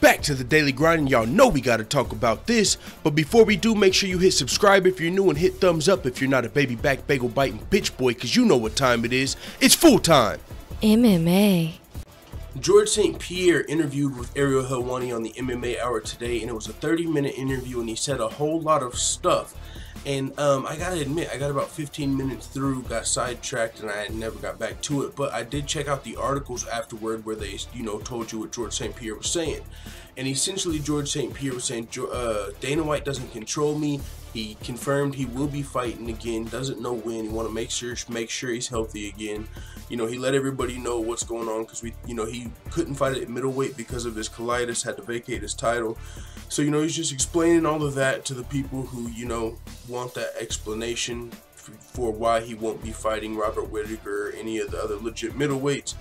Back to the daily grind, and y'all know we gotta talk about this. But before we do, make sure you hit subscribe if you're new and hit thumbs up if you're not a baby back bagel biting bitch boy, cause you know what time it is. It's full time. MMA. George St Pierre interviewed with Ariel Helwani on the MMA Hour today, and it was a 30-minute interview, and he said a whole lot of stuff. And I gotta admit, I got about 15 minutes through, got sidetracked, and I never got back to it. But I did check out the articles afterward where they, told you what George St Pierre was saying. And essentially, George St Pierre was saying, Dana White doesn't control me. He confirmed he will be fighting again. Doesn't know when. He want to make sure he's healthy again. He let everybody know what's going on because he couldn't fight at middleweight because of his colitis. Had to vacate his title. So he's just explaining all of that to the people who want that explanation for why he won't be fighting Robert Whittaker or any of the other legit middleweights.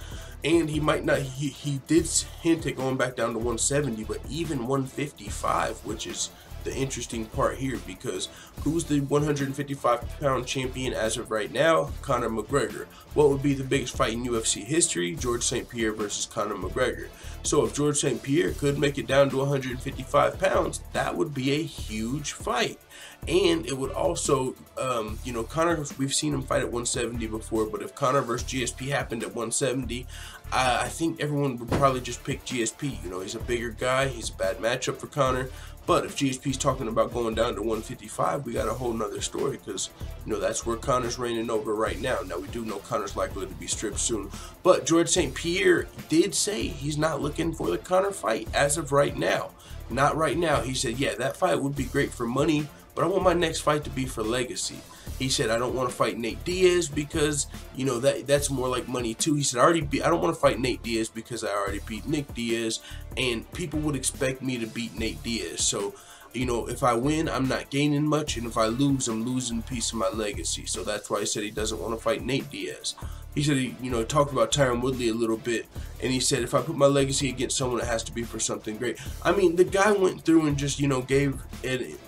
And he might not. He did hint at going back down to 170, but even 155, which is the interesting part here, because who's the 155-pound champion as of right now? Conor McGregor. What would be the biggest fight in UFC history? George St Pierre versus Conor McGregor. So if George St Pierre could make it down to 155 pounds, that would be a huge fight. And it would also, Conor, we've seen him fight at 170 before, but if Conor versus GSP happened at 170, I think everyone would probably just pick GSP. He's a bigger guy. He's a bad matchup for Conor. But if GSP's talking about going down to 155, we got a whole nother story because, that's where Conor's reigning over right now. Now, we do know Conor's likely to be stripped soon. But George St Pierre did say he's not looking for the Conor fight as of right now. Not right now. He said, yeah, that fight would be great for money, but I want my next fight to be for legacy. He said, I don't want to fight Nate Diaz because, that's more like money too. He said, I don't want to fight Nate Diaz because I already beat Nick Diaz, and people would expect me to beat Nate Diaz. So, if I win, I'm not gaining much, and if I lose, I'm losing a piece of my legacy. So that's why he said he doesn't want to fight Nate Diaz. He said he, talked about Tyron Woodley a little bit, and he said, if I put my legacy against someone, it has to be for something great. I mean, the guy went through and just, gave it,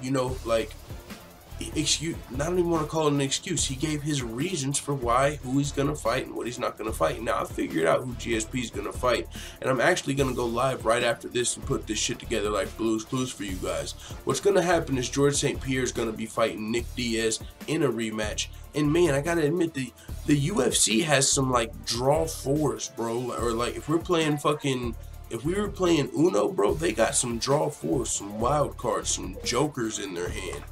excuse, I don't even want to call it an excuse. He gave his reasons for who he's going to fight and what he's not going to fight. Now, I figured out who GSP is going to fight, and I'm actually going to go live right after this and put this shit together like Blue's Clues for you guys. What's going to happen is George St Pierre is going to be fighting Nick Diaz in a rematch. And man, I got to admit, the UFC has some draw fours, bro. Or if we're playing if we were playing Uno, bro, they got some draw fours, some wild cards, some jokers in their hand.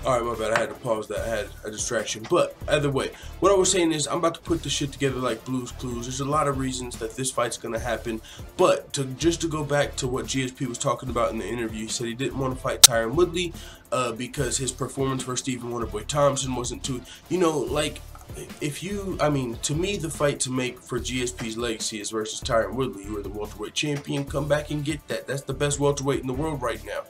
Alright, my bad, I had to pause that, I had a distraction. But either way, what I was saying is I'm about to put this shit together like Blue's Clues. There's a lot of reasons that this fight's gonna happen, but just to go back to what GSP was talking about in the interview, he said he didn't want to fight Tyron Woodley because his performance for Stephen Wonderboy Thompson wasn't too, to me, the fight to make for GSP's legacy is versus Tyron Woodley. You are the welterweight champion. Come back and get that. That's the best welterweight in the world right now.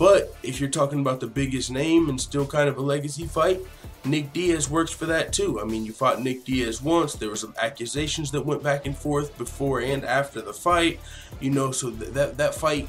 But if you're talking about the biggest name and still kind of a legacy fight, Nick Diaz works for that too. I mean, you fought Nick Diaz once. There were some accusations that went back and forth before and after the fight. So that fight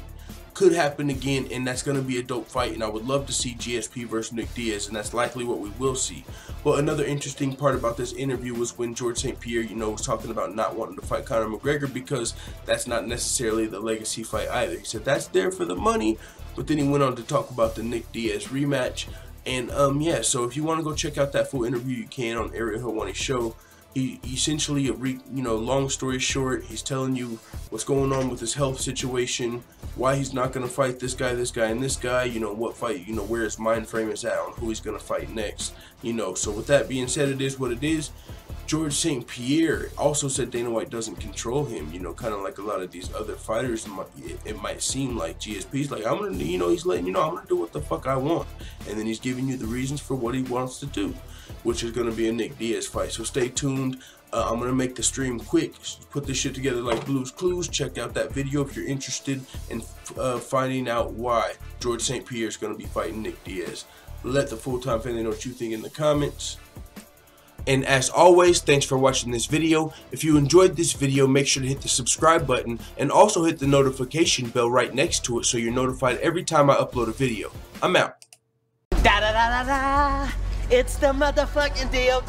could happen again, and that's going to be a dope fight, and I would love to see GSP versus Nick Diaz, and that's likely what we will see. But another interesting part about this interview was when George St Pierre, was talking about not wanting to fight Conor McGregor because that's not necessarily the legacy fight either. He said that's there for the money, but then he went on to talk about the Nick Diaz rematch. And yeah, so if you want to go check out that full interview, you can on Ariel Helwani's show. He essentially, long story short, he's telling you what's going on with his health situation, why he's not going to fight this guy, and this guy, what fight, where his mind frame is at on who he's going to fight next, So with that being said, it is what it is. George St Pierre also said Dana White doesn't control him, kind of like a lot of these other fighters. It might seem like GSP's like, I'm going to, he's letting you know I'm going to do what the fuck I want. And then he's giving you the reasons for what he wants to do, which is going to be a Nick Diaz fight. So stay tuned. I'm going to make the stream quick, put this shit together like Blue's Clues. Check out that video if you're interested in finding out why George St Pierre is going to be fighting Nick Diaz. Let the full-time family know what you think in the comments. And as always, thanks for watching this video. If you enjoyed this video, make sure to hit the subscribe button and also hit the notification bell right next to it so you're notified every time I upload a video. I'm out. Da da da da da. It's the motherfucking DOG.